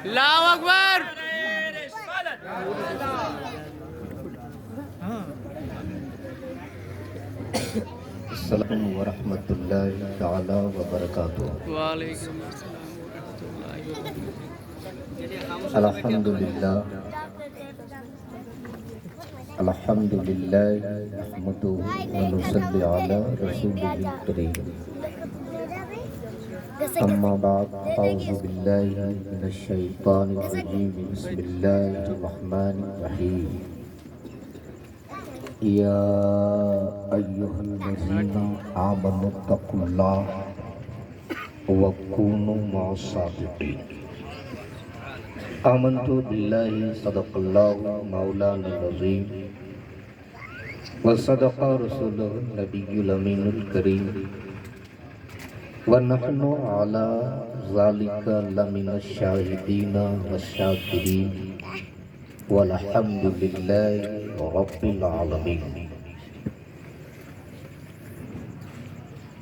اللہ اکبر. السلام علیکم ورحمۃ اللہ تعالی وبرکاتہ. وعلیکم السلام ورحمۃ اللہ وبرکاتہ. الحمدللہ الحمدللہ نحمدہ ونصلی علی رسولہ الکریم. اما بعد اعوذ باللہ من الشیطان الرجیم. بسم اللہ الرحمن الرحیم. یا ایہا الذین آمنوا اتقوا اللہ وکونوا مع الصادقین. آمنت باللہ صدق اللہ مولانا العظیم وصدق رسولہ النبی الامین الکریم ونحن علی ذالک لمن الشاہدین والشاکرین والحمد للہ رب العالمین.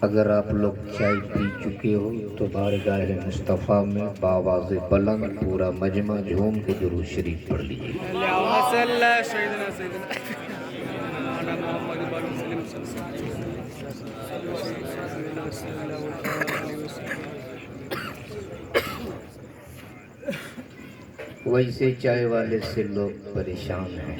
اگر آپ لوگ چائے پی چکے ہو تو بارگاہ مصطفیٰ میں بآواز بلند پورا مجمع جھوم کے درود شریف پڑھ لیجیے. اللہم صلی علی سیدنا سیدنا محمد وسلم. ویسے چائے والے سے لوگ پریشان ہیں.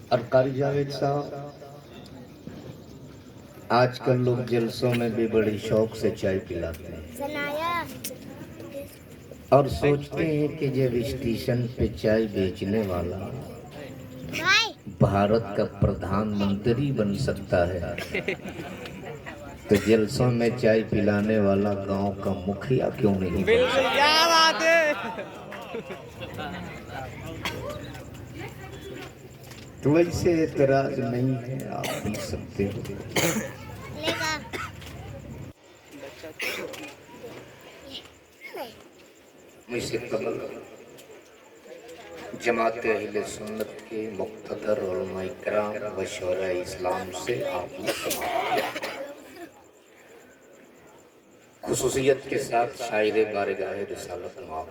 اور قاری جاوید صاحب، آج کل لوگ جلسوں میں بھی بڑی شوق سے چائے پلاتے ہیں اور سوچتے ہیں کہ جب اسٹیشن پہ چائے بیچنے والا بھارت کا پردھان منتری بن سکتا ہے تو جلسوں میں چائے پلانے والا گاؤں کا مکھیا کیوں نہیں بن سکتا؟ کیا بات ہے. تو ویسے اعتراض نہیں ہے، آپ پی سکتے ہو. مجھ سے قبل جماعت اہل سنت کے مقتدر علماء کرام و شورا اسلام سے آپ نے سماعت کیا. خصوصیت کے ساتھ شاعر بارگاہ رسالت مآب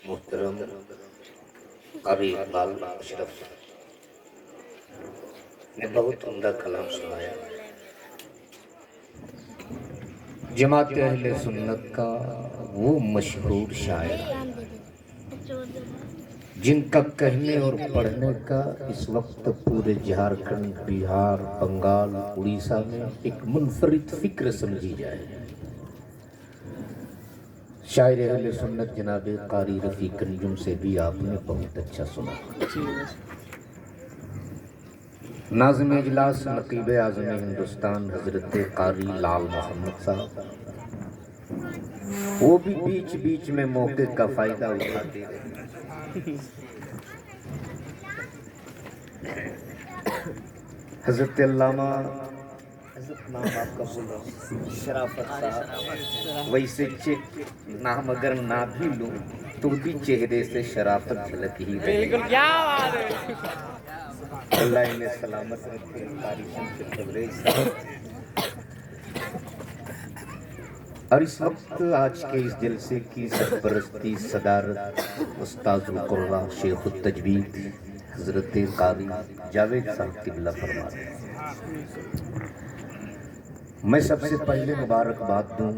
محترم قاری اقبال اشرف نے بہت عمدہ کلام سنایا. جماعت اہل سنت کا وہ مشہور شاعر جن کا کہنے اور پڑھنے کا اس وقت پورے جھارکھنڈ، بہار، بنگال، اڑیسہ میں ایک منفرد فکر سمجھی جائے. شاعر اہل سنت جناب قاری رفیق انجم سے بھی آپ نے بہت اچھا سنا. ناظم اجلاس نقیب اعظم ہندوستان حضرت قاری لال محمد صاحب، وہ بھی بیچ بیچ میں موقع کا فائدہ اٹھاتے رہے. حضرت علامہ، حضرت نام آپ کا بول رہا ہوں، شرافت صاحب، ویسے نام اگر نہ بھی لوں تو بھی چہرے سے شرافت جھلک ہی رہی. بالکل کیا بات ہے. اللہ انہیں سلامت رکھے. قاری شمس تبریز صاحب، اور اس وقت آج کے اس جلسے کی سرپرستی صدارت استاذ القراء شیخ التجوید حضرت قاری جاوید صاحب قبلہ فرماتے ہیں. میں سب سے پہلے مبارکباد دوں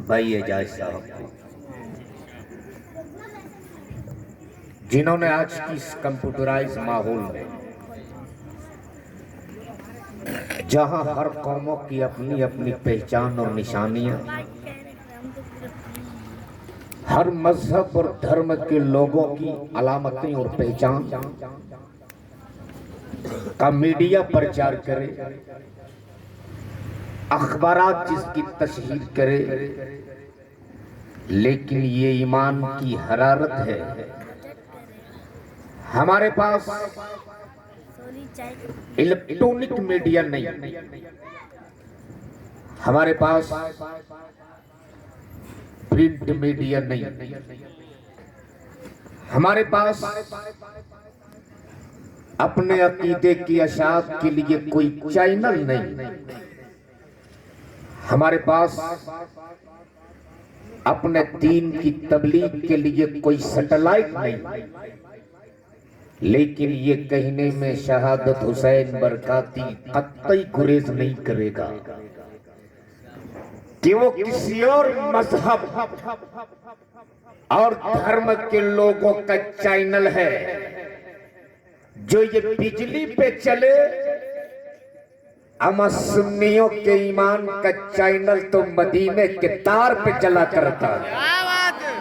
بھائی اعجاز صاحب کو، جنہوں نے آج کی اس کمپیوٹرائز ماحول میں، جہاں ہر قوموں کی اپنی اپنی پہچان اور نشانیاں، ہر مذہب اور دھرم کے لوگوں کی علامتیں اور پہچان کا میڈیا پرچار کرے، اخبارات جس کی تشہیر کرے، لیکن یہ ایمان کی حرارت ہے. ہمارے پاس الیکٹرونک میڈیا نہیں، ہمارے پاس پرنٹ میڈیا نہیں، ہمارے پاس اپنے عقیدے کی اشاعت کے لیے کوئی چینل نہیں، ہمارے پاس اپنے دین کی تبلیغ کے لیے کوئی سیٹلائٹ نہیں، لیکن یہ کہنے میں شہادت حسین برکاتی قطعی گریز نہیں کرے گا کہ وہ کسی اور مذہب اور دھرم کے لوگوں کا چینل ہے جو یہ بجلی پہ چلے، اما سنیوں کے ایمان کا چینل تو مدینے کے تار پہ چلا کرتا ہے۔ کیا بات ہے،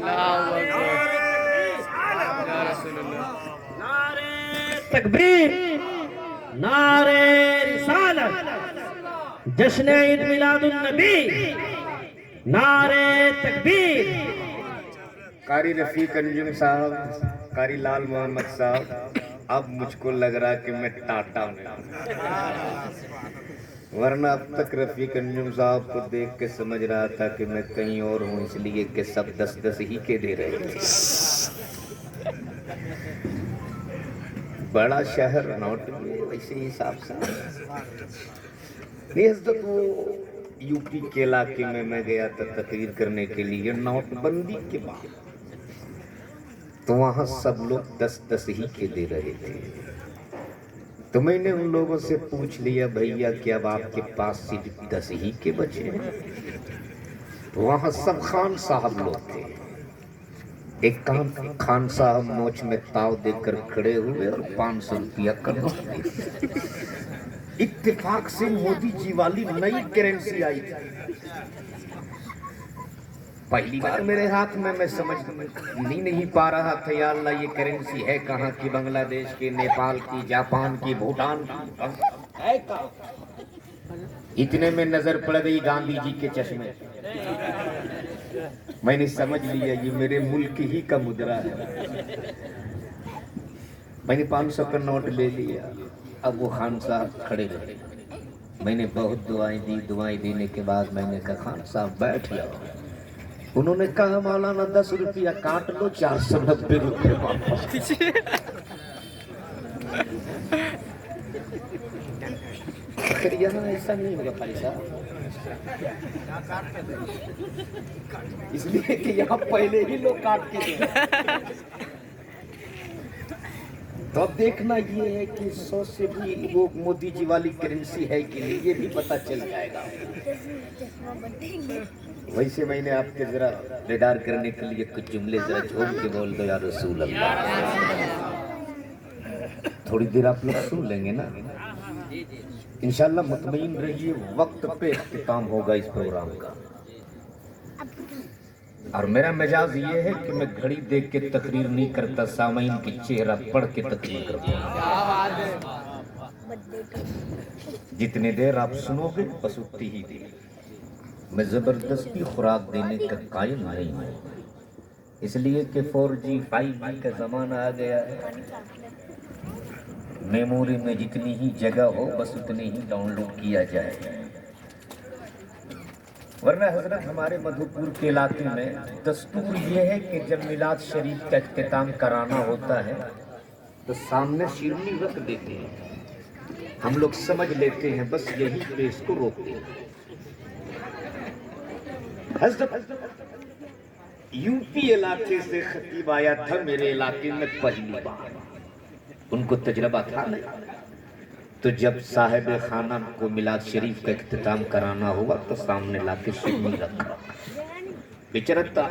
اللہ اکبر، یا رسول اللہ، تکبیر، نعرہ رسالت، جشن عید میلاد النبی، نعرہ تکبیر۔ قاری رفیق انجم صاحب، قاری لال محمد صاحب، اب مجھ کو لگ رہا کہ میں ٹاٹا میں ورنہ اب تک رفیق انجم صاحب کو دیکھ کے سمجھ رہا تھا کہ میں کہیں اور ہوں، اس لیے کہ سب 10-10 ہی کے دے رہے تھے۔ بڑا شہر نوٹ میں ویسے ہی حساب سے نہیں، حضرت وہ یو پی کے علاقے میں گیا تھا تقریر کرنے کے لیے نوٹ بندی کے بعد، تو وہاں سب لوگ 10-10 ہی کے دے رہے تھے، تو میں نے ان لوگوں سے پوچھ لیا بھیا کہ اب آپ کے پاس صرف 10 ہی کے بچے ہیں؟ تو وہاں سب خان صاحب لوگ تھے، ایک خان صاحب موچ میں تاؤ دے کر کھڑے ہوئے اور 500 روپیہ کروا دے۔ اتفاق سے مودی جی والی نئی کرنسی آئی تھی، پہلی بار میرے ہاتھ میں سمجھ نہیں پا رہا تھا، یا اللہ یہ کرنسی ہے کہاں کی، بنگلہ دیش کی، نیپال کی، جاپان کی، بھوٹان کی، ہے کہاں؟ اتنے میں نظر پڑ گئی گاندھی جی کے چشمے، میں نے سمجھ لیا یہ میرے ملک ہی کا مدرا ہے۔ میں نے 500 کا نوٹ لے لیا، اب وہ خان صاحب کھڑے رہے، میں نے بہت دعائیں دی، دعائیں دینے کے بعد میں نے کہا خان صاحب بیٹھ جاؤ، انہوں نے کہا مولانا 10 روپیہ کاٹ لو، 490 روپے واپس۔ یہاں ایسا نہیں ہوگا بھائی صاحب، اس لیے کہ یہاں پہلے ہی لوگ کاٹ کے دیں۔ تو اب دیکھنا یہ ہے کہ 100 سے بھی وہ مودی جی والی کرنسی ہے کہ نہیں، یہ بھی پتہ چل جائے گا۔ ویسے میں نے آپ کے ذرا بیدار کرنے کے لیے کچھ جملے ذرا جھوم کے بول دو، یا رسول اللہ۔ تھوڑی دیر آپ لوگ سن لیں گے نا، انشاءاللہ مطمئن رہیے وقت پہ اختتام ہوگا اس پروگرام کا، اور میرا مزاج یہ ہے کہ میں گھڑی دیکھ کے تقریر نہیں کرتا، سامعین کی چہرہ پڑھ کے تقریر کرتا ہوں۔ جتنے دیر آپ سنو گے بس اتنی ہی دیر، میں زبردستی خوراک دینے کا قائل نہیں ہوں، اس لیے کہ 4G 5G کا زمانہ آ گیا ہے، میموری میں جتنی ہی جگہ ہو بس اتنی ہی ڈاؤن لوڈ کیا جائے، ورنہ حضرت ہمارے مدھو پور کے علاقے میں دستور یہ ہے کہ جب میلاد شریف کا اختتام کرانا ہوتا ہے تو سامنے شیرنی رکھ دیتے ہیں، ہم لوگ سمجھ لیتے ہیں بس یہی پہ اس کو روکتے ہیں۔ حضرت یو پی علاقے سے خطیب آیا تھا میرے علاقے میں پہلی بار، ان کو تجربہ تھا نہیں، تو جب صاحب خانہ کو میلاد شریف کا اختتام کرانا ہوا تو سامنے لا کے شیرنی رکھا، بچرتا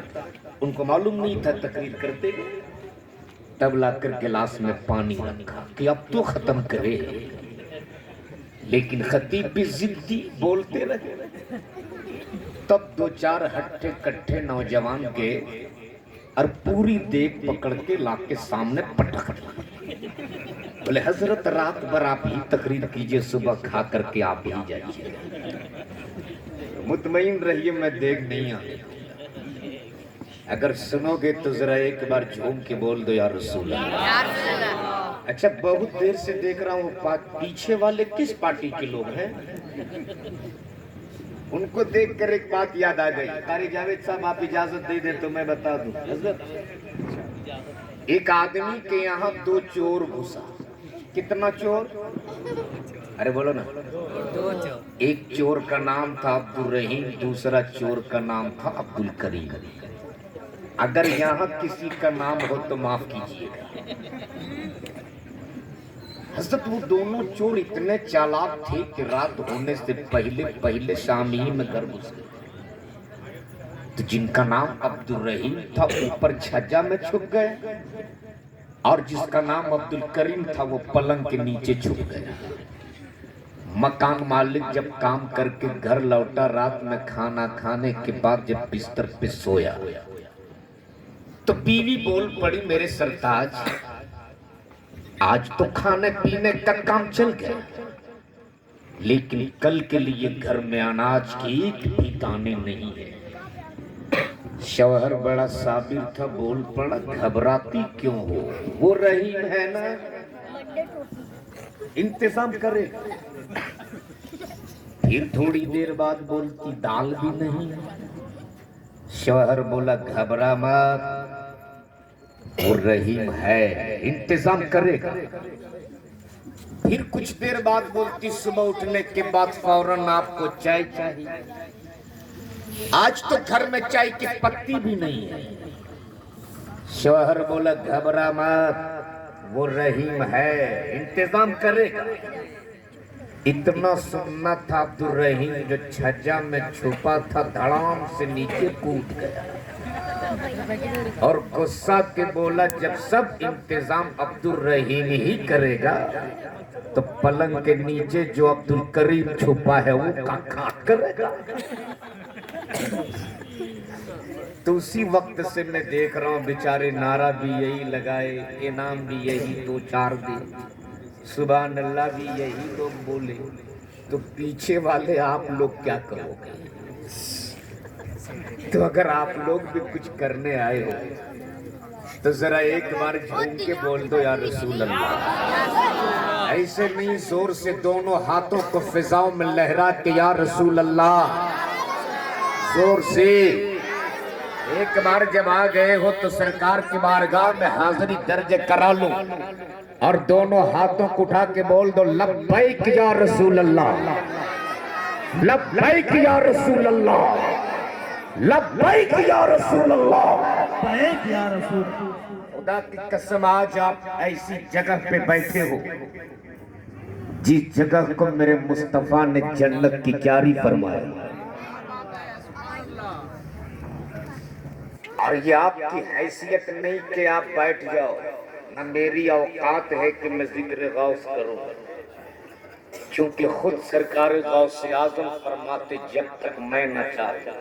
ان کو معلوم نہیں تھا تقریر کرتے، تب لا کر گلاس میں پانی رکھا کہ اب تو ختم کرے، لیکن خطیب بھی ضدی بولتے رہے، تب 2-4 ہٹھے کٹھے نوجوان گئے اور پوری دیگ پکڑ کے لا کے سامنے پٹک دیا، بولے حضرت رات بھر آپ ہی تقریر کیجئے، صبح کھا کر کے آپ ہی جائیے، مطمئن رہیے میں دیکھ نہیں آئی، اگر سنو گے تو ذرا ایک بار جھوم کے بول دو، یا رسول اللہ۔ اچھا بہت دیر سے دیکھ رہا ہوں پیچھے والے کس پارٹی کے لوگ ہیں، ان کو دیکھ کر ایک بات یاد آ گئی، قاری جاوید صاحب آپ اجازت دے دیں تو میں بتا دوں، حضرت ایک آدمی کے یہاں 2 چور گھسا. کتنا چور؟ ارے بولو نا. ایک چور کا نام تھا عبد الرحیم, دوسرا چور کا نام تھا عبد الکریم. اگر یہاں کسی کا نام ہو تو معاف کیجیے گا. حضرت وہ دونوں چور اتنے چالاک تھے کہ رات ہونے سے پہلے شام ہی میں گھر گھس گئے. تو جن کا نام عبد الرحیم تھا اوپر چھجا میں چھپ گئے, اور جس کا نام عبد الکریم تھا وہ پلنگ کے نیچے چھپ گیا. مکان مالک جب کام کر کے گھر لوٹا, رات میں کھانا کھانے کے بعد جب بستر پہ سویا تو بیوی بول پڑی, میرے سرتاج آج تو کھانے پینے کا کام چل گیا, لیکن کل کے لیے گھر میں اناج کی ایک بھی دانے نہیں ہے. شوہر بڑا صابر تھا, بول پڑا, گھبراتی کیوں ہو, وہ رحیم ہے نا, انتظام کرے. پھر تھوڑی دیر بعد بولتی دال بھی نہیں. شوہر بولا گھبرا مت, وہ رحیم ہے, انتظام کرے گا. پھر کچھ دیر بعد بولتی صبح اٹھنے کے بعد فوراً آپ کو چائے چاہیے. آج تو گھر میں چائے کی پتی بھی نہیں ہے. شوہر بولا گھبرا مت, وہ رحیم ہے, انتظام کرے گا. اتنا سننا تھا عبد الرحیم جو چھجا میں چھپا تھا دھڑام سے نیچے کود گیا اور غصہ کے بولا جب سب انتظام عبد الرحیم ہی کرے گا تو پلنگ کے نیچے جو عبد الکریم چھپا ہے وہ کاٹ کرے گا. تو اسی وقت سے میں دیکھ رہا ہوں بیچارے نعرہ بھی یہی لگائے, انعام بھی یہی 2-4 دے, سبحان اللہ بھی یہی لوگ بولے, تو پیچھے والے آپ لوگ کیا کرو گے؟ تو اگر آپ لوگ بھی کچھ کرنے آئے ہو تو ذرا ایک بار جھوم کے بول دو یا رسول اللہ. ایسے نہیں, زور سے دونوں ہاتھوں کو فضاؤں میں لہرا کے یا رسول اللہ, زور سے. ایک بار جب آ گئے ہو تو سرکار کی بارگاہ میں حاضری درج کرا لو اور دونوں ہاتھوں کو اٹھا کے بول دو لبیک یا رسول اللہ, لبیک یا رسول اللہ, لبیک یا رسول اللہ. خدا کی قسم آج آپ ایسی جگہ پہ بیٹھے ہو جس جگہ کو میرے مصطفیٰ نے جنت کی کیاری فرمایا, اور یہ آپ کی حیثیت نہیں کہ آپ بیٹھ جاؤ, نہ میری اوقات ہے کہ میں ذکر غوث کروں, چونکہ خود سرکار غوث اعظم فرماتے جب تک میں نہ چاہتا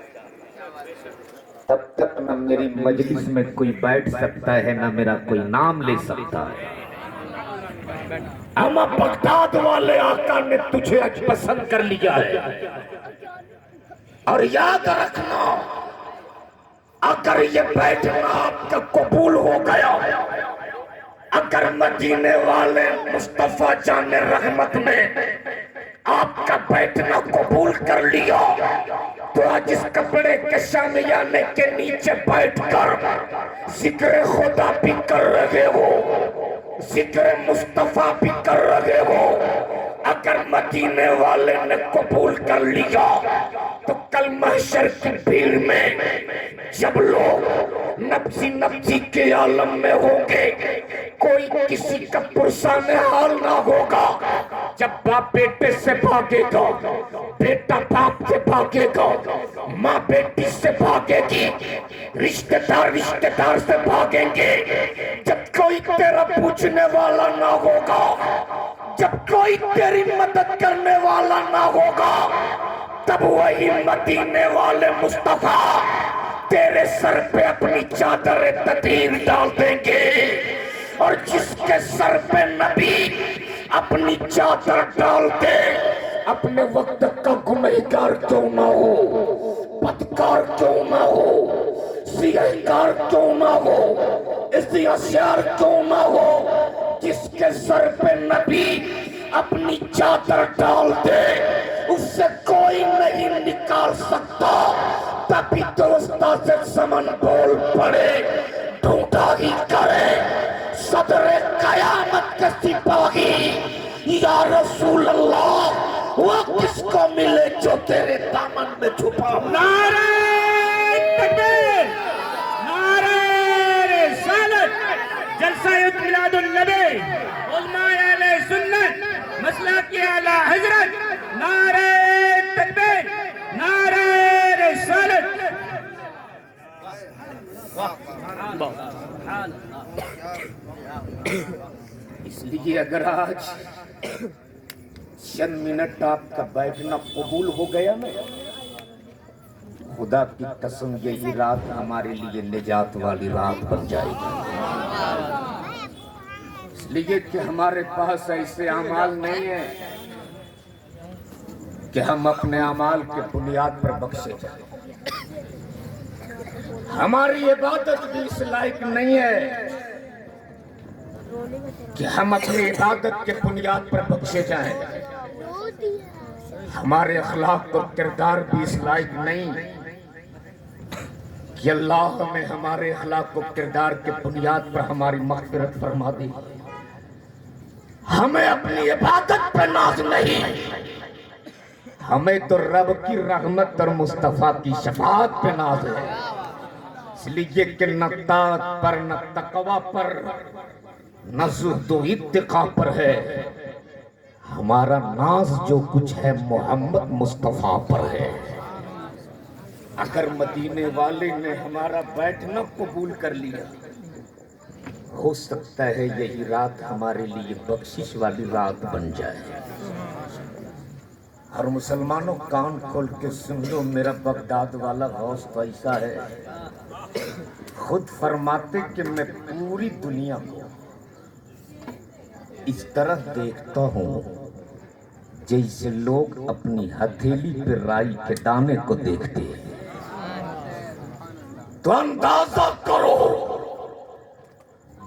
تب تک نہ میری مجلس میں کوئی بیٹھ سکتا ہے نہ میرا کوئی نام لے سکتا ہے. اما بغداد والے آقا نے تجھے آج پسند کر لیا ہے, اور یاد رکھنا اگر یہ بیٹھنا آپ کا قبول ہو گیا, اگر مدینے والے مصطفیٰ جان رحمت نے آپ کا بیٹھنا قبول کر لیا تو آج اس کپڑے کے شامیانے کے نیچے بیٹھ کر ذکر خدا بھی کر رہے ہو, ذکر مصطفیٰ بھی کر رہے ہو. اگر مدینے والے نے قبول کر لیا تو کل محشر کی بھیڑ میں جب لوگ نبزی کے عالم میں ہوں گے کوئی کسی کا پرسان حال نہ ہوگا. جب باپ بیٹے سے بھاگے گا, بیٹا باپ سے بھاگے گا, ماں بیٹی سے بھاگے گی, رشتہ دار سے بھاگیں گے, جب کوئی تیرا پوچھنے والا نہ ہوگا, جب کوئی تیری مدد کرنے والا نہ ہوگا, تب وہی مدینے والے مصطفیٰ تیرے سر پہ اپنی چادر تطہیر ڈال دیں گے. اور جس کے سر پہ نبی اپنی چادر ڈال دے, اپنے وقت کا گنہگار کیوں نہ ہو, بدکار کیوں نہ ہو, سیاہکار کیوں نہ ہو, استعصار کیوں نہ ہو, جس کے سر پہ نبی اپنی چادر ڈال دے اس سے کوئی نہیں نکال سکتا. تبھی تو استاد زمن بول پڑے, ڈھونڈا ہی کرے صدر قیامت کے سپاہی یا رسول اللہ وہ کس کو ملے جو تیرے دامن میں چھپا ہو؟ نعرہ تکبیر، نعرہ رسالت، جلسہ میلاد النبی، علماء اہل سنت، مسلک اعلی حضرت، نعرہ تکبیر، نعرہ رسالت۔ اس لیے اگر آج چند منٹ آپ کا بیٹھنا قبول ہو گیا نا، خدا کی قسم یہی رات ہمارے لیے نجات والی رات بن جائے گی، اس لیے کہ ہمارے پاس ایسے اعمال نہیں ہیں کہ ہم اپنے اعمال کے بنیاد پر بخشے جائیں، ہماری عبادت بھی اس لائق نہیں ہے کہ ہم اپنی عبادت کے بنیاد پر بخشے جائیں، ہمارے اخلاق اور کردار بھی اس لائق نہیں کہ اللہ ہمیں ہمارے اخلاق و کردار کے بنیاد پر ہماری مغفرت فرما دے۔ ہمیں اپنی عبادت پر ناز نہیں، ہمیں تو رب کی رحمت اور مصطفیٰ کی شفاعت پہ ناز ہے، اس لیے کہ نہ طاعت پر، نہ تقوی پر، نہ زہد و اتقاء پر ہے، ہمارا ناز جو کچھ ہے محمد مصطفیٰ پر ہے۔ اگر مدینے والے نے ہمارا بیٹھنا قبول کر لیا، ہو سکتا ہے یہی رات ہمارے لیے بخشش والی رات بن جائے۔ اور مسلمانوں کان کھول کے سن لو، میرا بغداد والا غوث تو ایسا ہے، خود فرماتے کہ میں پوری دنیا کو اس طرح دیکھتا ہوں جیسے لوگ اپنی ہتھیلی پہ رائی کے دانے کو دیکھتے ہیں۔ تو اندازہ کرو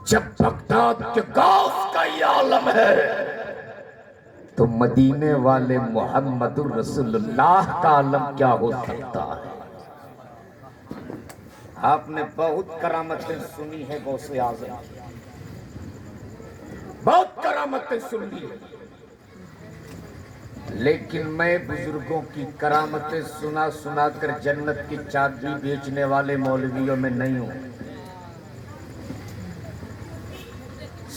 جب بغداد کے غوث کا یہ عالم ہے تو مدینے والے محمد الرسول اللہ کا عالم کیا ہو سکتا ہے۔ آپ نے بہت کرامتیں سنی ہے غوث اعظم، بہت کرامتیں سنی ہے، لیکن میں بزرگوں کی کرامتیں سنا سنا کر جنت کی چابی بیچنے والے مولویوں میں نہیں ہوں۔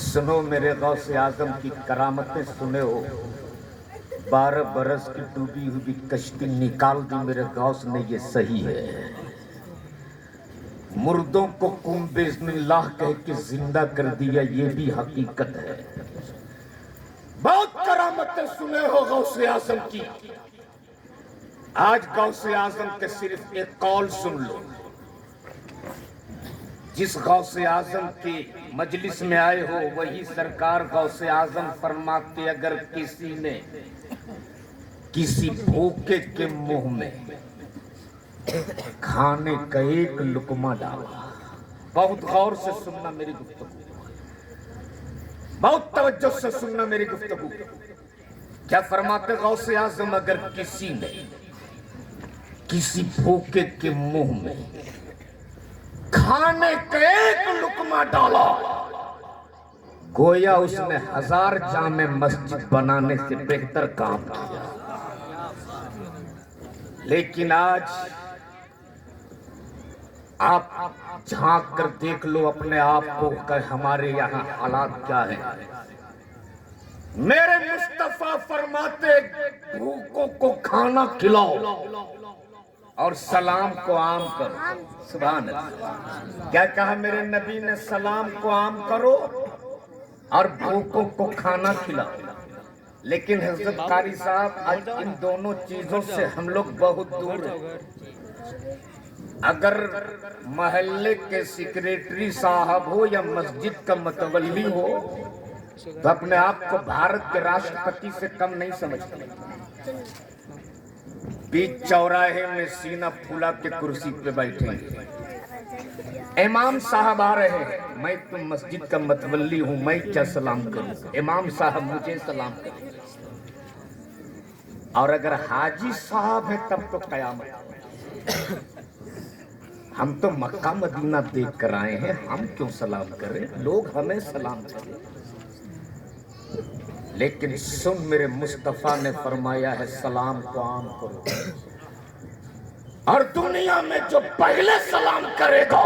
سنو میرے غوث اعظم کی کرامتیں سنے ہو، 12 برس کی ڈوبی ہوئی کشتی نکال دی میرے غوث نے، یہ صحیح ہے۔ مردوں کو قم باذن اللہ کہہ کے زندہ کر دیا، یہ بھی حقیقت ہے۔ بہت کرامتیں سنے ہو غوث اعظم کی، آج غوث اعظم کے صرف ایک قول سن لو۔ جس غوث اعظم کی مجلس میں آئے ہو وہی سرکار غوث اعظم فرماتے اگر کسی نے کسی بھوکے کے منہ میں کھانے کا ایک لقمہ ڈالا، بہت غور سے سننا میری گفتگو، بہت توجہ سے سننا میری گفتگو، کیا فرماتے غوث اعظم اگر کسی نے کسی بھوکے کے منہ میں کھانے کا ایک لقمہ ڈالا گویا اس نے 1000 جامع مسجد بنانے سے بہتر کام کیا۔ لیکن آج آپ جھانک کر دیکھ لو اپنے آپ کو کہ ہمارے یہاں حالات کیا ہیں۔ میرے مصطفیٰ فرماتے بھوکوں کو کھانا کھلاؤ اور سلام کو عام کرو۔ سبحان اللہ، کیا کہا میرے نبی نے؟ سلام کو عام کرو اور بھوکوں کو کھانا کھلاؤ۔ لیکن حضرت قاری صاحب آج ان دونوں چیزوں سے ہم لوگ بہت دور ہیں۔ اگر محلے کے سیکریٹری صاحب ہو یا مسجد کا متولی ہو تو اپنے آپ کو بھارت کے راشٹرپتی سے کم نہیں سمجھتے۔ بیچ چوراہے میں سینہ پھولا کے کرسی پہ بیٹھے ہیں، امام صاحب آ رہے ہیں، میں تو مسجد کا متولی ہوں، میں کیا سلام کروں؟ امام صاحب مجھے سلام کریں۔ اور اگر حاجی صاحب ہے تب تو قیامت۔ ہم تو مکہ مدینہ دیکھ کر آئے ہیں، ہم کیوں سلام کریں؟ لوگ ہمیں سلام کریں۔ لیکن سن، میرے مصطفیٰ نے فرمایا ہے سلام کو عام کرو، اور دنیا میں جو پہلے سلام کرے گا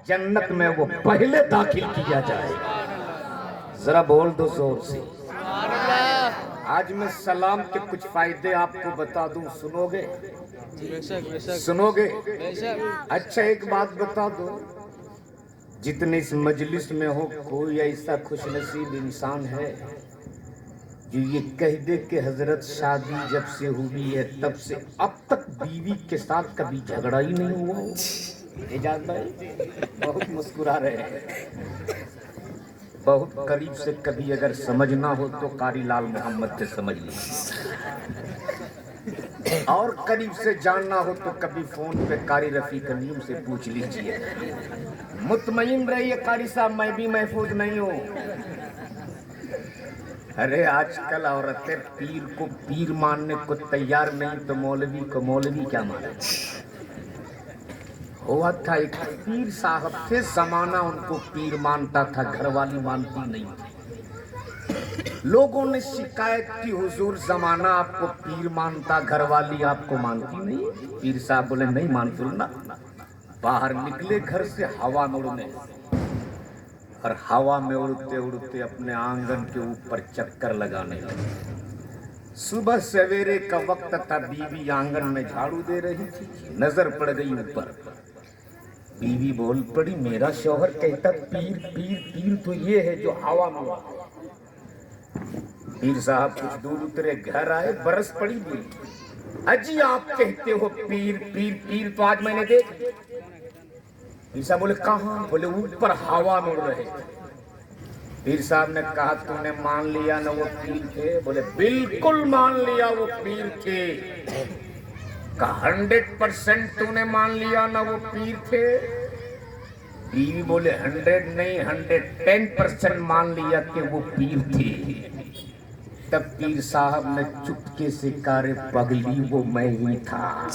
جنت میں وہ پہلے داخل کیا جائے گا۔ ذرا بول دو زور سے۔ آج میں سلام کے کچھ فائدے آپ کو بتا دوں، سنو گے؟ سنو گے؟ اچھا ایک بات بتا دو، جتنے اس مجلس میں ہو کوئی ایسا خوش نصیب انسان ہے جو یہ کہہ دے کہ حضرت شادی جب سے ہوئی ہے تب سے اب تک بیوی کے ساتھ کبھی جھگڑا ہی نہیں ہوا؟ اجازت بھائی بہت مسکرا رہے ہیں۔ بہت قریب سے کبھی اگر سمجھنا ہو تو قاری لال محمد سے سمجھ لیجیے، اور قریب سے جاننا ہو تو کبھی فون پہ قاری رفیق علیم سے پوچھ لیجیے۔ مطمئن رہیے قاری صاحب، میں بھی محفوظ نہیں ہوں۔ ارے آج کل عورتیں پیر کو پیر ماننے کو تیار نہیں تو مولوی کو مولوی کیا مانے؟ ہوا تھا ایک پیر صاحب تھے، زمانہ ان کو پیر مانتا تھا، گھر والی مانتی نہیں تھی۔ لوگوں نے شکایت کی حضور زمانہ آپ کو پیر مانتا، گھر والی آپ کو مانتی نہیں۔ پیر صاحب بولے نہیں مانتی نا۔ باہر نکلے گھر سے ہوا میں اڑنے، اور ہوا میں اڑتے اڑتے اپنے آنگن کے اوپر چکر لگانے لگے۔ صبح سویرے کا وقت تھا، بیوی آنگن میں جھاڑو دے رہی تھی، نظر پڑ گئی اوپر۔ بیوی بول پڑی میرا شوہر کہتا پیر پیر پیر تو یہ ہے جو ہوا میں اڑا۔ پیر صاحب کچھ دور اترے، گھر آئے، برس پڑی بھی، اجی آپ کہتے ہو پیر پیر پیر تو آج میں نے دیکھ۔ پیر صاحب بولے کہاں؟ بولے اوپر ہوا میں اڑ رہے۔ پیر صاحب نے کہا تو نے مان لیا نہ وہ پیر تھے؟ بولے بالکل مان لیا وہ پیر تھے۔ کہا 100% تو نے مان لیا نہ وہ پیر تھے؟ بیوی بولے 100 نہیں 110% مان لیا کہ وہ پیر تھے۔ تب پیر صاحب نے چپکے سے کہا پگلی وہ میں ہی تھا۔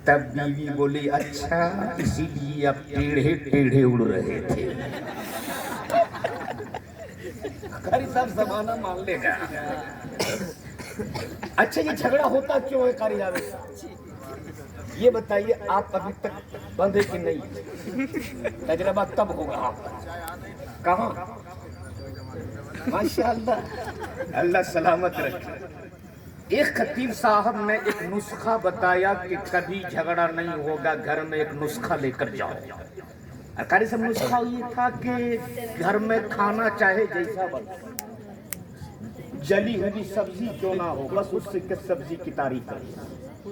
تب بیوی بولی اچھا اسی لیے اب ٹیڑھے ٹیڑھے اڑ رہے تھے۔ قاری صاحب زمانہ مان لے گا۔ اچھا یہ جھگڑا ہوتا کیوں ہے قاری جاوید صاحب؟ یہ بتائیے آپ ابھی تک بندھے کہ نہیں؟ تجربہ کب ہوگا آپ کا؟ کہاں؟ ماشاءاللہ، اللہ سلامت رکھے۔ ایک خطیب صاحب نے ایک نسخہ بتایا کہ کبھی جھگڑا نہیں ہوگا، گھر میں ایک نسخہ لے کر جاؤ۔ قاری صاحب نسخہ یہ تھا کہ گھر میں کھانا چاہے جیسا بنے، جلی ہوئی سبزی کیوں نہ ہو بس اس سے کہ سبزی کی تعریف کرے،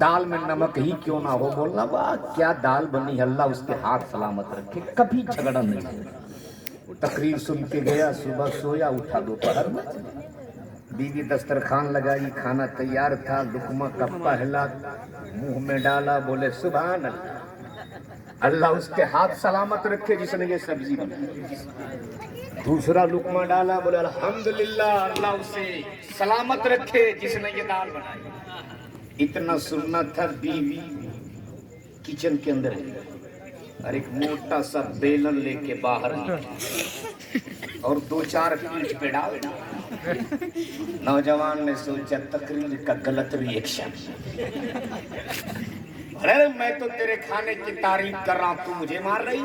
دال میں نمک ہی کیوں نہ ہو بولنا واہ کیا دال بنی، اللہ اس کے ہاتھ سلامت رکھے، کبھی جھگڑا نہیں ہو۔ تقریر سن کے گیا، صبح سویا، اٹھا دوپہر میں، بیوی دسترخوان لگائی، کھانا تیار تھا، لقمہ کا پہلا منہ میں ڈالا، بولے سبحان اللہ، اللہ اس کے ہاتھ سلامت رکھے جس نے یہ سبزی بنائی۔ دوسرا لقمہ ڈالا، بولے الحمدللہ، اللہ اسے سلامت رکھے جس نے یہ دال بنائی۔ اتنا سننا تھا، بیوی کچن کے اندر ہے اور ایک موٹا سا بیلن لے کے باہر نکلی اور 2-4 پیٹھ پہ ڈال۔ نوجوان نے سوچا تقریر کا غلط ریئیکشن، ارے میں تو تیرے کھانے کی تعریف کر رہا ہوں، تو مجھے مار رہی۔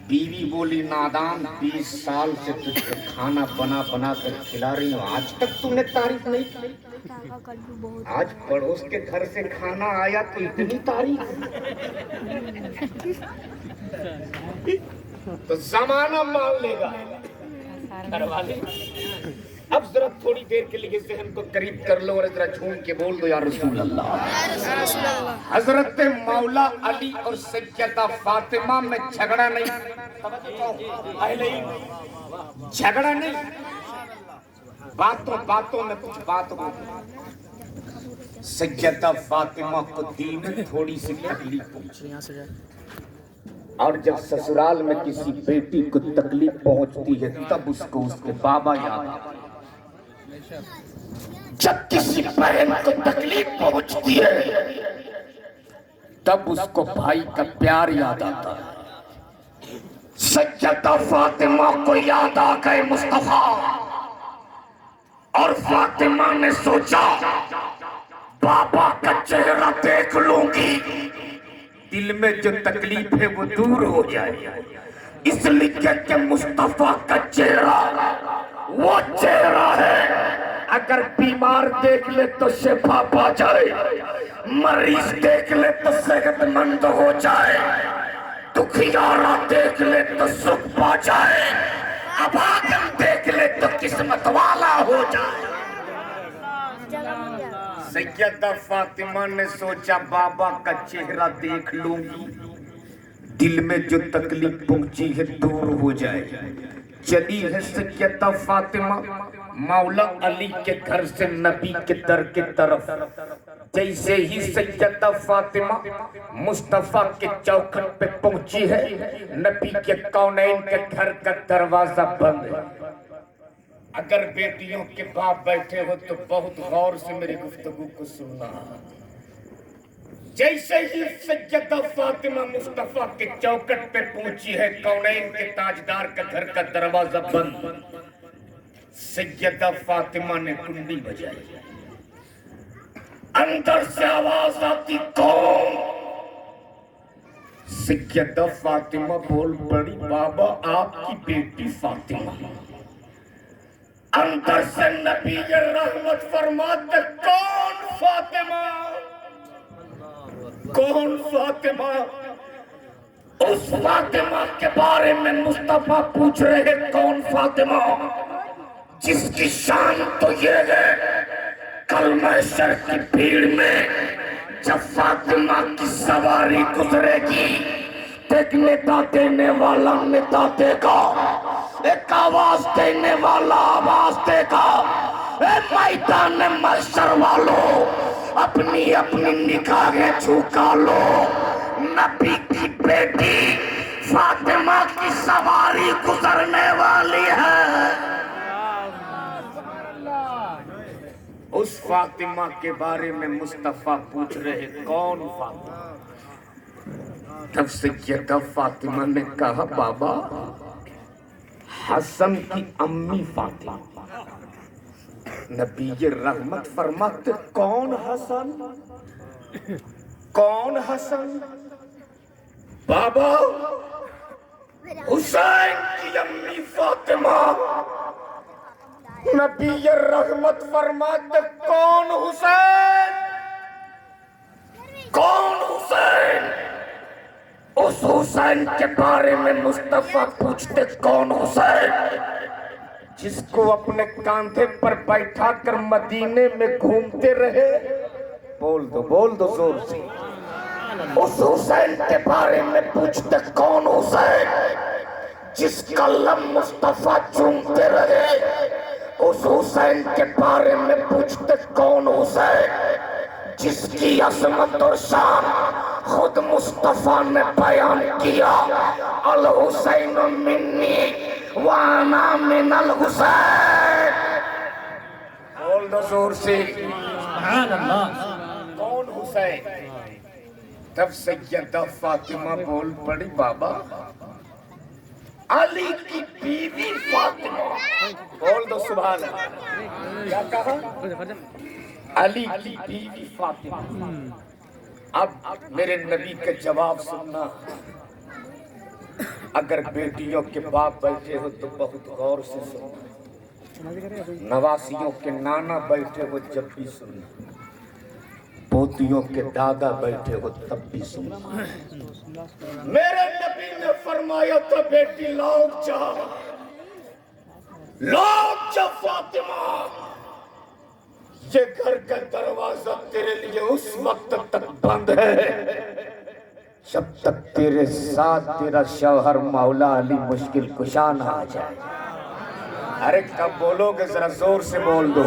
بیوی بولی نادان، 20 سال سے تجھ کو کھانا بنا بنا کر کھلا رہی ہوں، آج تک تم نے تعریف نہیں کی۔ آج پڑوس کے گھر سے کھانا آیا تو اتنی تعریف، تو زمانہ مان لے گا گھر والے۔ اب ذرا تھوڑی دیر کے لیے ذہن کو قریب کر لو اور ذرا جھوم کے بول دو یا رسول اللہ۔ حضرت مولا علی اور سیدہ فاطمہ میں جھگڑا نہیں، جھگڑا نہیں، باتوں باتوں میں کچھ بات ہو۔ سیدہ فاطمہ کو دل میں تھوڑی سی تکلیف پہنچی، اور جب سسرال میں کسی بیٹی کو تکلیف پہنچتی ہے تب اس کو اس کے بابا یاد آتے ہیں۔ جب کسی بہن کو تکلیف پہنچتی ہے تب اس کو بھائی کا پیار یاد آتا ہے۔ سیدہ فاطمہ کو یاد آ گئے مصطفیٰ، اور فاطمہ نے سوچا بابا کا چہرہ دیکھ لوں گی، دل میں جو تکلیف ہے وہ دور ہو جائے، اس لیے کہ مصطفیٰ کا چہرہ وہ چہرہ ہے اگر بیمار دیکھ لے تو شفا پا جائے، مریض دیکھ لے تو صحت مند ہو جائے، دکھیارا دیکھ لے تو سکھ پا جائے، ابھاگن دیکھ لے تو قسمت والا ہو جائے۔ سیدہ فاطمہ نے سوچا بابا کا چہرہ دیکھ لوں گی، دل میں جو تکلیف پہنچی ہے دور ہو جائے۔ چلی ہے سیدہ فاطمہ مولا علی کے گھر سے نبی کے در کی طرف۔ جیسے ہی سیدہ فاطمہ مصطفیٰ کے چوکھٹ پہ پہنچی ہے، نبی کے کونین کے گھر کا دروازہ بند ہے۔ اگر بیٹیوں کے باپ بیٹھے ہو تو بہت غور سے میری گفتگو کو سننا۔ جیسے ہی سیدہ فاطمہ مصطفیٰ کے چوکھٹ پہ پہنچی ہے، کونین کے تاجدار کا گھر کا دروازہ بند۔ سیدہ فاطمہ نے کنڈی بجائی، اندر سے آواز آتی کون؟ سیدہ فاطمہ بول پڑی بابا آپ کی بیٹی فاطمہ۔ اندر سے نبی رحمت فرماتے کون فاطمہ؟ کون فاطمہ؟ اس فاطمہ کے بارے میں مصطفیٰ پوچھ رہے کون فاطمہ؟ جس کی شان تو یہ ہے کل محشر کی بھیڑ میں جب فاطمہ کی سواری گزرے گی، ایک ندا دینے والا ندا دے گا، ایک آواز دینے والا آواز دے گا۔ اے میدان محشر والو اپنی اپنی نگاہیں جھکا لو، نبی کی بیٹی فاطمہ کی سواری گزرنے والی ہے۔ اس فاطمہ کے بارے میں مصطفیٰ پوچھ رہے کون فاطمہ؟ تب سیدہ فاطمہ نے کہا بابا حسن کی امی فاطمہ۔ نبی رحمت فرماتے کون حسن؟ کون حسن؟ بابا حسین کی امی فاطمہ۔ نبی رحمت فرماتے کون حسین؟ کون حسین؟ اس حسین کے بارے میں مصطفیٰ پوچھتے کون حسین؟ جس کو اپنے کاندھے پر بیٹھا کر مدینے میں گھومتے رہے، بول دو زور سے۔ اس حسین کے بارے میں پوچھتے کون حسین؟ جس کا لب مصطفیٰ چومتے رہے، اس حسین کے بارے میں پوچھتے کون حسین؟ جس کی عظمت اور شان خود مصطفیٰ نے بیان کیا، الحسین منی وانا من الحسین۔ بول دو زور سے سبحان اللہ۔ کون حسین؟ تب سیدہ فاطمہ بول پڑی بابا علی کی بیوی فاطمہ۔ بول دو سبحان اللہ۔ کیا کہا؟ علی کی بیوی فاطمہ۔ اب میرے نبی کا جواب سننا، اگر بیٹیوں کے باپ بیٹھے ہو تو بہت غور سے سننا، نواسیوں کے نانا بیٹھے ہو جب بھی سننا، پوتیوں کے دادا بیٹھے ہو تب بھی سننا۔ میرے نبی نے فرمایا تھا بیٹی لوگ جا فاطمہ، یہ گھر کا دروازہ تیرے لیے اس وقت تک بند ہے جب تک تیرے ساتھ تیرا شوہر مولا علی مشکل کشا نہ آ جائے۔ ارے کب بولو گے؟ ذرا زور سے بول دو۔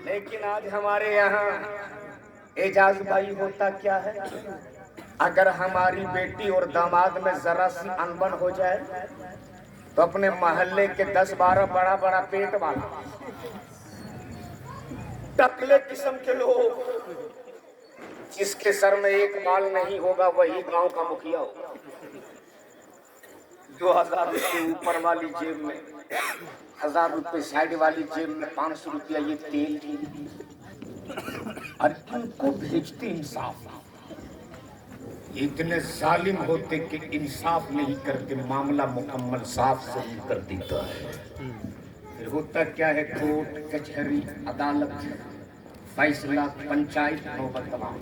لیکن آج ہمارے یہاں اعجاز بھائی ہوتا کیا ہے، اگر ہماری بیٹی اور داماد میں ذرا سی انبن ہو جائے تو اپنے محلے کے 10-12 بڑا بڑا پیٹ والا ٹکلے قسم کے لوگ جس کے سر میں ایک بال نہیں ہوگا وہی گاؤں کا مکھیا ہوگا. 2000 روپے اوپر والی جیب میں, 1000 روپے سائڈ والی جیب میں, 500 روپیہ یہ تیل کی, اور ان کو بھیجتے انصاف. اتنے ظالم ہوتے کہ انصاف نہیں کرتے, معاملہ مکمل صاف صحیح کر دیتا ہے. پھر ہوتا کیا ہے, کورٹ کچہری عدالت فیصلہ پنچایت نوبت تمام.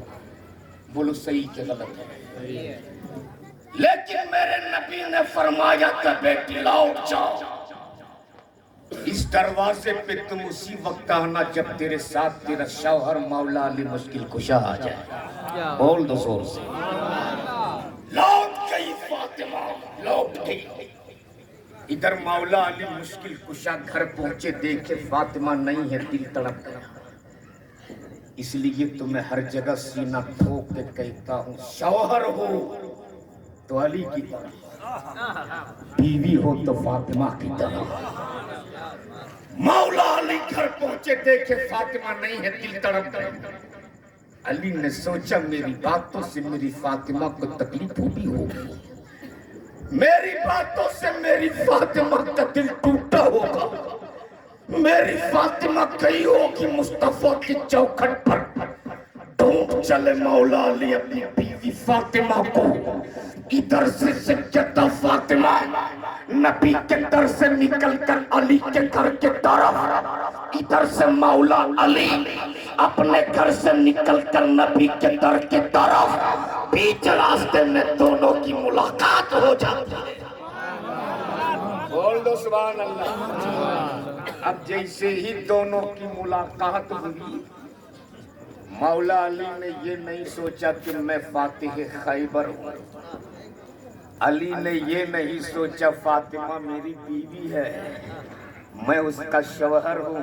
بولو صحیح کہ غلط ہے؟ لیکن میرے نبی نے فرمایا تھا بیٹی لوٹ جاؤ, اس دروازے پہ تم اسی وقت آنا جب تیرے ساتھ تیرا شوہر مولا علی مشکل کشا آ جائے. بول دو زور سے. لوٹ گئی فاطمہ, لوٹ گئی. ادھر مولا علی مشکل کشا گھر پہنچے, دیکھے فاطمہ نہیں ہے, دل تڑپ گیا. اس لیے تو میں ہر جگہ سینہ ٹھوک کے کہتا ہوں, شوہر ہو تو علی کی طرح, بیوی ہو تو فاطمہ کی طرح. مولا علی گھر پہنچے, دیکھے فاطمہ نہیں ہے, دل تڑپ گیا. علی نے سوچا میری باتوں سے میری فاطمہ کو تکلیف بھی ہوگی, میری باتوں سے میری فاطمہ کا دل ٹوٹا ہوگا, میری فاطمہ گئی ہوگی مصطفیٰ کی چوکھٹ پر. ڈھونڈ چلے مولا علی اپنی بیوی فاطمہ کو. ادھر سے سجدہ فاطمہ نبی کے در سے نکل کر علی کے گھر کے طرف, ادھر سے مولا علی اپنے گھر سے نکل کر نبی کے در کے طرف. بیچ راستے میں دونوں کی ملاقات ہو جاتی ہے. بول دو سبحان اللہ. اب جیسے ہی دونوں کی ملاقات ہوئی, مولا علی نے یہ نہیں سوچا کہ میں فاتح خیبر ہوں, علی نے یہ نہیں سوچا فاطمہ میری بیوی ہے, میں اس کا شوہر ہوں.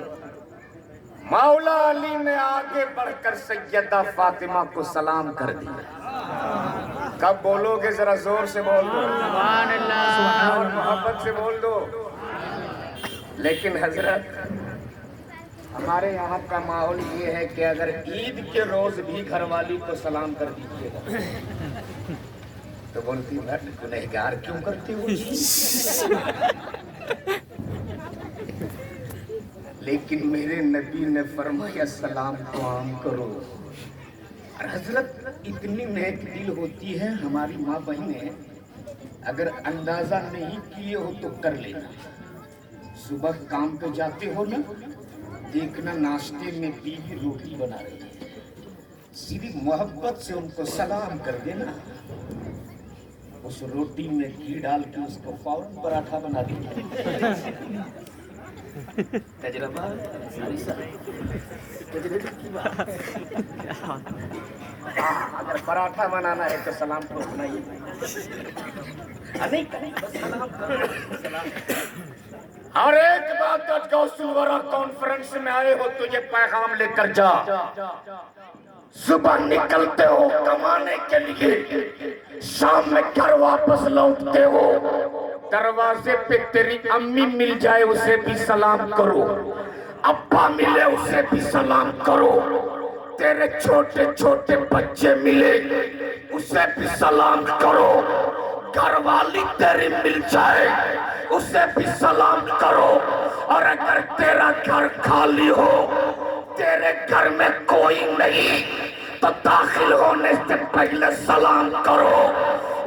مولا علی نے آگے بڑھ کر سیدہ فاطمہ کو سلام کر دیا. کب بولو گے ذرا زور سے بول دو, سبحان اللہ, اور محبت سے بول دو. لیکن حضرت ہمارے یہاں کا ماحول یہ ہے کہ اگر عید کے روز بھی گھر والی کو سلام کر دیجیے گا تو بولتی بھٹ گنہگار کیوں کرتی ہو. لیکن میرے نبی نے فرمایا سلام کو عام کرو. اور حضرت اتنی نیک دل ہوتی ہے ہماری ماں بہنیں, اگر اندازہ نہیں کیے ہو تو کر لینا. صبح کام پہ جاتے ہو نا, دیکھنا ناشتے میں بیوی روٹی بنا رہی ہے, صرف محبت سے ان کو سلام کر دینا. اس روٹی میں گھی ڈال کے اس کو فوراً پراٹھا بنا دینا. تجربہ اگر پراٹھا بنانا ہے تو سلام کو سنائیے. اور ایک بات آج غوث الورا کانفرنس میں آئے ہو تو یہ پیغام لے کر جا, صبح نکلتے ہو کمانے کے لیے, شام میں گھر واپس لوٹتے ہو, دروازے پہ تیری امی مل جائے اسے بھی سلام کرو, ابا ملے اسے بھی سلام کرو, تیرے چھوٹے چھوٹے بچے ملے اسے بھی سلام کرو, گھر والی تیری مل جائے اسے بھی سلام کرو. اور اگر تیرا گھر خالی ہو, تیرے گھر میں کوئی نہیں, تو داخل ہونے سے پہلے سلام کرو.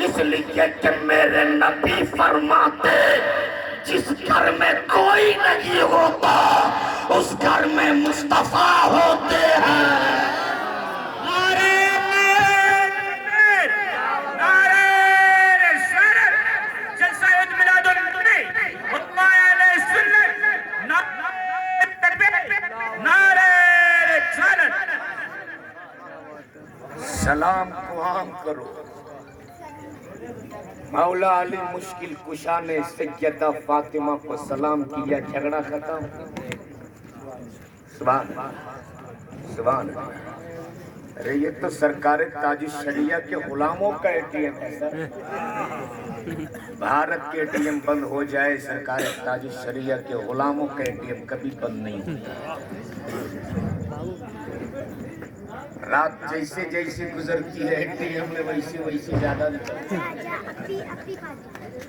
اس لیے کہ میرے نبی فرماتے جس گھر میں کوئی نہیں ہوتا اس گھر میں مصطفیٰ ہوتے ہیں. سلام کو عام کرو. مولا علی مشکل کشا نے سیدہ فاطمہ کو سلام کیا, جھگڑا ختم. سبحان سبحان. ارے یہ تو سرکار تاج الشریعہ کے غلاموں کا اے ٹی ایم ہے سر. بھارت کے اے ٹی ایم بند ہو جائے, سرکار تاج الشریعہ کے غلاموں کا اے ٹی ایم کبھی بند نہیں ہوتا. رات جیسے جیسے گزرتی ہے ٹیم میں ویسے ویسے زیادہ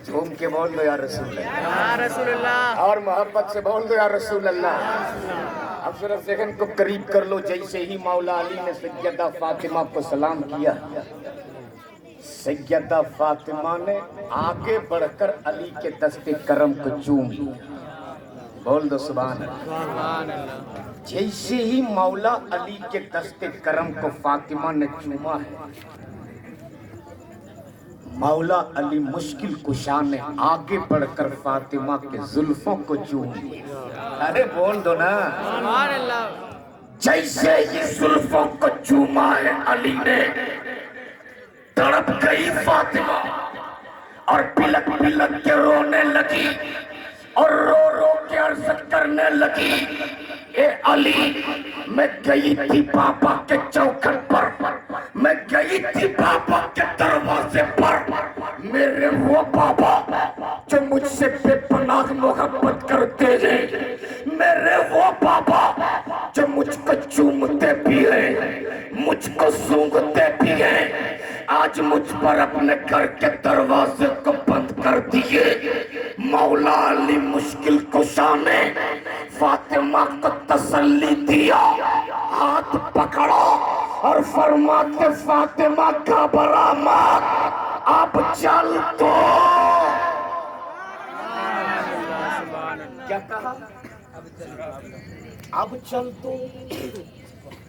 جھوم کے بول دو یا رسول اللہ، یا رسول اللہ، اور محبت سے بول دو یا رسول اللہ۔ اب ذرا ذہن کو قریب کر لو، جیسے ہی مولا علی نے سیدہ فاطمہ کو سلام کیا، سیدہ فاطمہ نے آگے بڑھ کر علی کے دست کرم کو چوم لیا۔ بول دو سبحان اللہ۔ سبحان اللہ۔ جیسے ہی مولا علی کے دست کرم کو فاطمہ نے چوما ہے، مولا علی مشکل کشا نے آگے بڑھ کر فاطمہ کے زلفوں کو چوم لیا۔ ارے بول دو نا۔ سبحان اللہ۔ جیسے ہی زلفوں کو چوما ہے علی نے، تڑپ گئی فاطمہ اور پلک پلک کے رونے لگی اور رو رو کے عرض کرنے لگی، اے علی میں گئی تھی پاپا کے چوکھٹ پر، میں گئی تھی پاپا کے دروازے پر، میرے وہ پاپا جو مجھ سے بے پناہ محبت کرتے ہیں، میرے وہ پاپا جو مجھ کو چومتے بھی ہیں، مجھ کو سونگھتے بھی ہیں، آج مجھ پر اپنے گھر کے دروازے کو بند کر دیے۔ مولا علی مشکل کشا نے فاطمہ کو تسلی دیا، ہاتھ پکڑا اور فرماتے فاطمہ گھبرا مت، اب چل دو۔ کیا کہا؟ اب چل دو۔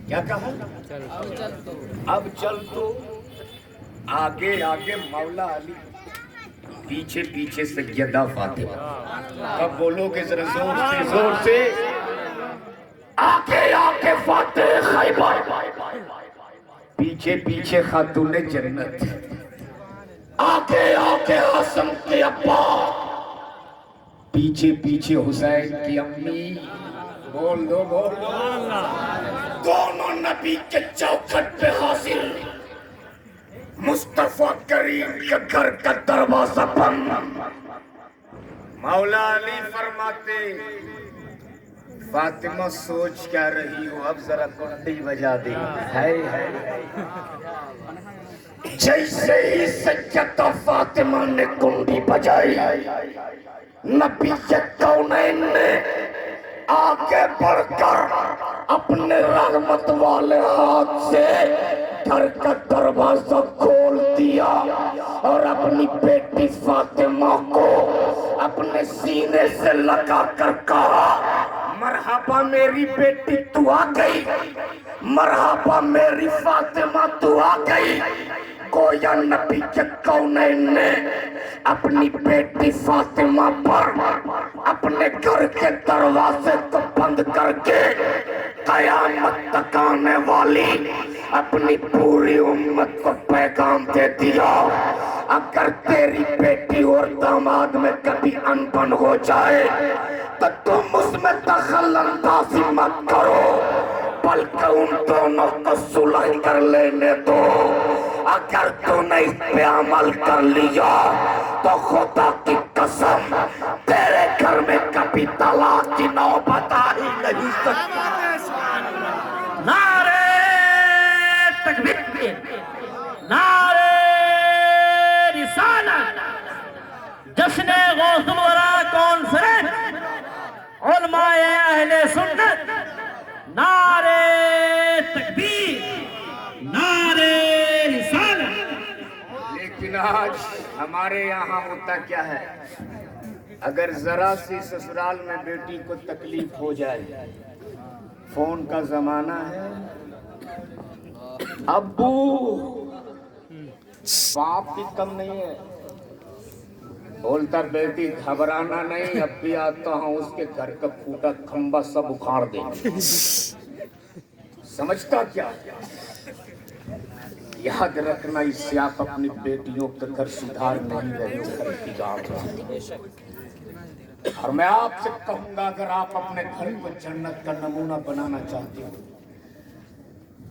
کیا کہا؟ اب چل دو۔ آگے آگے مولا علی، پیچھے پیچھے سیدہ فاطمہ۔ اب بولو گے ذرا زور سے، زور سے۔ آگے آگے فاتح خیبر، پیچھے پیچھے خاتون جنت، آگے آگے حسن کے ابا، پیچھے پیچھے حسین کی امی۔ بول دو، بول دو۔ دونوں نبی کے چوکھٹ پہ حاضر، مصطفیٰ کریم کے گھر کا دروازہ بند۔ مولا علی فرماتے، فاطمہ سوچ کیا رہی ہو، اب ذرا کنڈی بجا دے۔ جیسے ہی سیدہ فاطمہ نے کنڈی بجائی، نبی کونین نے آگے بڑھ کر اپنے رحمت والے ہاتھ سے گھر کا دروازہ کھول دیا اور اپنی بیٹی فاطمہ کو اپنے سینے سے لگا کر کہا، مرحبا میری بیٹی تو آ گئی، مرحبا میری فاطمہ تو آ گئی۔ گویا نبی کے کونین نے اپنی بیٹی فاطمہ پر اپنے گھر کے دروازے کو بند کر کے قیامت تک آنے والی اپنی پوری امت کو پیغام دے دیا، اگر تیری بیٹی اور داماد میں کبھی انبن ہو جائے تو تم اس میں دخل اندازی مت کرو، بلکہ ان دونوں کو صلح کر لینے دو۔ اگر تو نے اس پہ عمل کر لیا تو خدا کی قسم تیرے گھر میں کبھی طلاق کی نوبت آ ہی نہیں سکتی۔ نعرہ تکبیر، نعرہ رسالت، جشن غوث الورا کانفرنس، علماء اہل سنت، نعرہ تکبیر، نعرہ رسالت۔ لیکن آج ہمارے یہاں ہوتا کیا ہے، اگر ذرا سی سسرال میں بیٹی کو تکلیف ہو جائے، فون کا زمانہ ہے، ابو باپ بھی کم نہیں ہے، بولتا بیٹی گھبرانا نہیں، اب بھی آتا ہوں اس کے گھر کا پھوٹا کھمبا سب اکھاڑ دیں۔ سمجھتا کیا؟ یاد رکھنا، اس سے آپ اپنی بیٹیوں کا گھر سدھار نہیں رہے ہو، گھر کی گاٹ۔ اور میں آپ سے کہوں گا، اگر آپ اپنے گھر کو جنت کا نمونہ بنانا چاہتے ہو،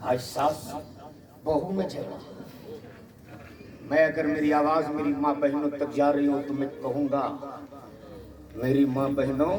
آج ساس بہو میں جگہ، میں اگر میری آواز میری ماں بہنوں تک جا رہی ہو تو میں کہوں گا، میری ماں بہنوں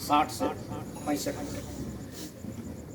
65।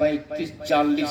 35-40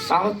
7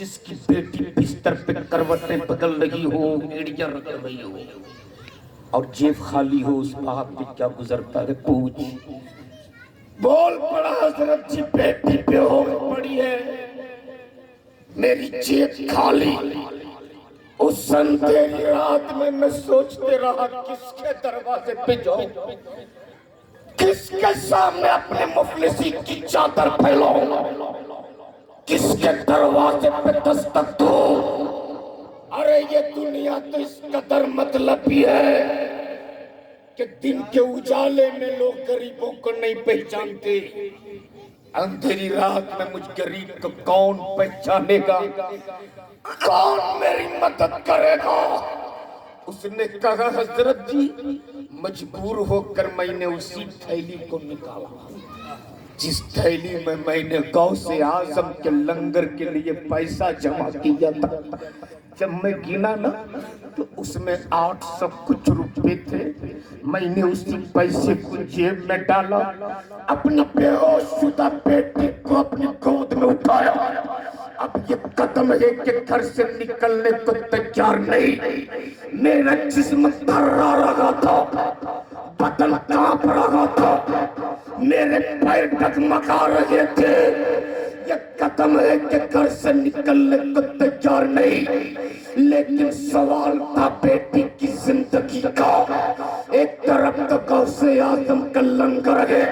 جس کی بیٹی بستر پہ کروٹیں بدل رہی ہو، ایڑیاں رگڑ رہی ہو اور جیب خالی ہو، اس باپ پہ کیا گزرتا ہے پوچھ۔ بول پڑا حضرت جی بیٹی پہ ہو پڑی ہے، میری جیب خالی۔ اس اندھیری رات میں سوچتے رہا کس کے دروازے پہ جاؤں، کس کے سامنے اپنے مفلسی کی چادر پھیلاؤں، کس کے دروازے پہ دستک دوں۔ ارے یہ دنیا تو اس قدر مطلبی ہے کہ دن کے اجالے میں لوگ غریبوں کو نہیں پہچانتے، اندھیری رات میں مجھ غریب کو کون پہچانے گا، کون میری مدد کرے گا۔ اس نے کہا حضرت جی مجبور ہو کر میں نے اسی تھیلی کو نکالا جس تھیلی میں نے غوث اعظم کے لنگر کے لیے پیسہ جمع کیا تھا۔ جب میں گنا نا تو اس میں 800 کچھ روپے تھے، میں نے اسی پیسے کو جیب میں ڈالا، اپنی بے ہوش شدہ بیٹی کو اپنی گود میں اٹھایا۔ اب یہ قدم ہے کہ گھر سے نکلنے کو تیار نہیں، میرا جسم تھرا رہا تھا، بدن کانپ رہا تھا، میرے پیر ڈگمگا رہے تھے۔ یہ قدم ہے کہ گھر سے نکلنے کو تیار نہیں، لیکن سوال تھا بیٹی کی زندگی کا۔ ایک طرف تو غوث اعظم کا لنگر ہے،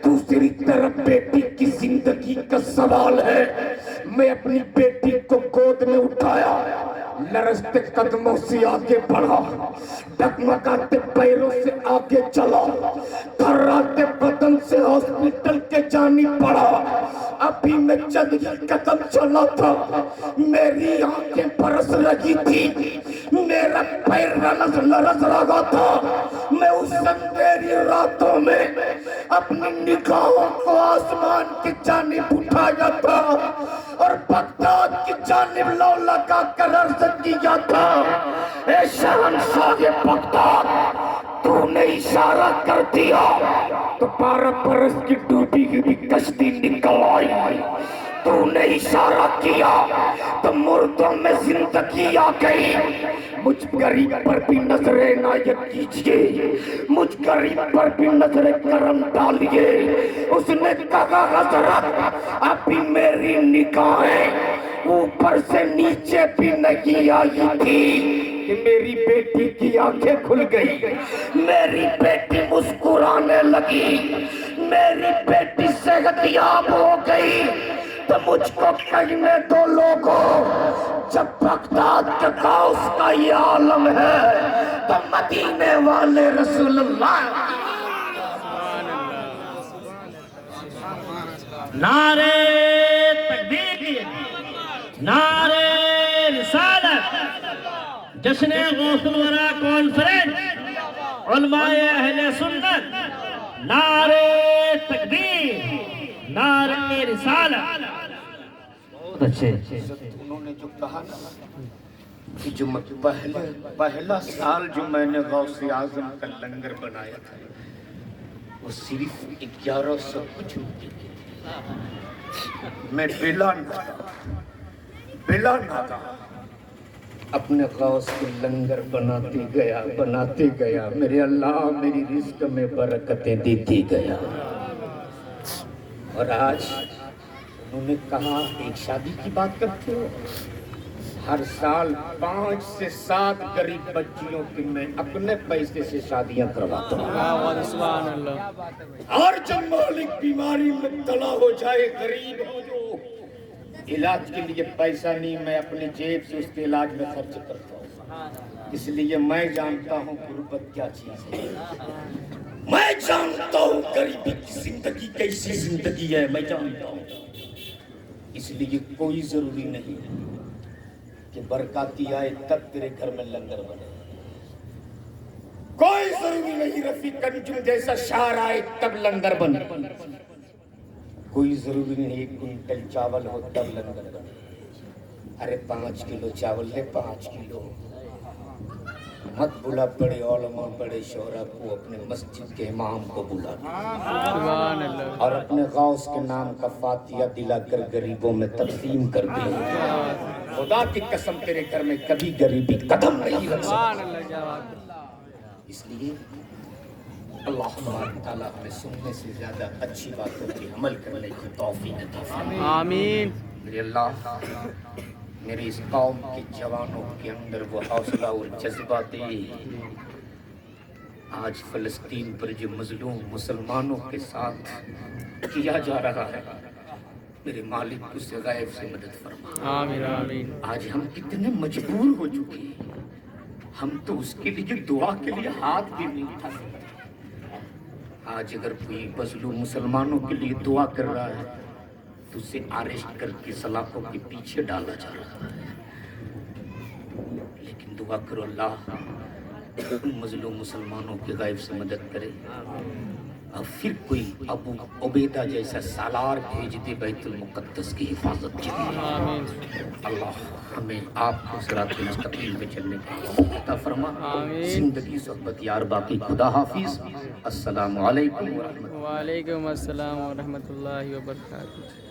دوسری طرف بیٹی کی زندگی کا سوال ہے۔ میں اپنی بیٹی کو گود میں اٹھایا، لرزتے قدموں سے آگے بڑھا، ڈگمگاتے پیروں سے آگے چلا، تھراتے بدن سے ہاسپٹل کے جانی پڑا۔ ابھی میں چند ہی قدم چلا تھا، میری آنکھیں برس رہی تھی، میرا پیر لرز رہا تھا۔ میں اس اندھیری راتوں میں اپنی نگاہوں کو آسمان کی جانب اٹھایا تھا اور بغداد کی جانب لو لگا کر عرض کیا تھا، اے شہنشاہ بغداد، تو نے اشارہ کر دیا تو 12 برس کی ڈوبی ہوئی کشتی نکل آئی، تو نے اشارہ کیا تو مردوں میں زندگی آ گئی۔ مجھ غریب پر بھی نظر عنایت کیجئے، مجھ غریب پر بھی نظر کرم ڈالیے۔ اس نے کہا حضرت ابھی میری نگاہیں اوپر سے نیچے بھی نہیں آئی تھی کہ میری بیٹی کی آنکھیں کھل گئی، میری بیٹی مسکرانے لگی، میری بیٹی صحت یاب ہو گئی۔ تو مجھ کو کہنے دو لوگوں، جب بغداد کے غوث کا یہ عالم ہے تو مدینے والے رسول اللہ۔ نعرے تکبیر، نعرے رسالت، جشن غوث الورا کانفرنس، علماء اہل سنت، نعرے تکبیر، نعرے رسالت۔ بہت اچھے۔ انہوں نے جو کہا نا کہ جو پہلا سال جو میں نے غوث اعظم کا لنگر بنایا تھا وہ صرف 1100 کچھ روپے کے تھے۔ میں بلا ناگا اپنے غوث کے لنگر بناتے گیا، میرے اللہ میری رزق میں برکتیں دیتی گیا۔ اور آج انہوں نے کہا ایک شادی کی بات کرتے ہو، ہر سال 5 سے 7 غریب بچیوں کی میں اپنے پیسے سے شادیاں کرواتا ہوں۔ سبحان اللہ۔ اور جب مالک بیماری میں مبتلا ہو جائے، غریب ہو جو علاج کے لیے پیسہ نہیں، میں اپنے جیب سے اس کے علاج میں خرچ کرتا ہوں۔ اس لیے میں جانتا ہوں غربت کیا چیز ہے، میں جانتا ہوں غریبی کی زندگی کیسی زندگی ہے، میں جانتا ہوں۔ اس لیے کوئی ضروری نہیں کہ برکاتی آئے تب تیرے گھر میں لنگر بنے، کوئی ضروری نہیں رفیق انجم جیسا شعر آئے تب لنگر بنے، کوئی ضروری نہیں 1 کنٹل چاول ہو تب لنگر بنے۔ ارے 5 کلو چاول لے، 5 کلو مت بلا بڑے علماء بڑے شعراء کو، اپنے مسجد کے امام کو بلا سبحان اللہ اور اپنے غوث کے نام کا فاتحہ دلا کر غریبوں میں تقسیم کر دے. خدا کی قسم تیرے گھر میں کبھی غریبی قدم نہیں رکھ سکتی. سبحان اللہ کیا بات ہے. اس لیے اللہ تعالیٰ ہمیں سننے سے زیادہ اچھی باتوں کی عمل کرنے کی توفیق عطا فرمائے. آمین. میرے اللہ میری اس قوم کے جوانوں کے اندر وہ حوصلہ اور جذبہ دے. آج فلسطین پر جو مظلوم مسلمانوں کے ساتھ کیا جا رہا ہے، میرے مالک اس غیب سے مدد فرما. آمین آمین. آج ہم کتنے مجبور ہو چکے ہیں، ہم تو اس کے لیے دعا کے لیے ہاتھ بھی نہیں اٹھا سکتے. آج اگر کوئی مظلوم مسلمانوں کے لیے دعا کر رہا ہے تو اسے اریسٹ کر کے سلاخوں کے پیچھے ڈالا جا رہا ہے. لیکن دعا کرو اللہ ان مظلوم مسلمانوں کے غیب سے مدد کرے، اور پھر کوئی ابو عبیدہ جیسا سالار بھیج دے بیت المقدس کی حفاظت کے لیے. آمین. اللہ ہمیں آپ کو صراط مستقیم پہ چلنے کا عطا فرما. آمین. زندگی صحبت یار باقی. خدا حافظ. السلام علیکم ورحمۃ اللہ. وعلیکم السلام ورحمۃ اللہ وبرکاتہ.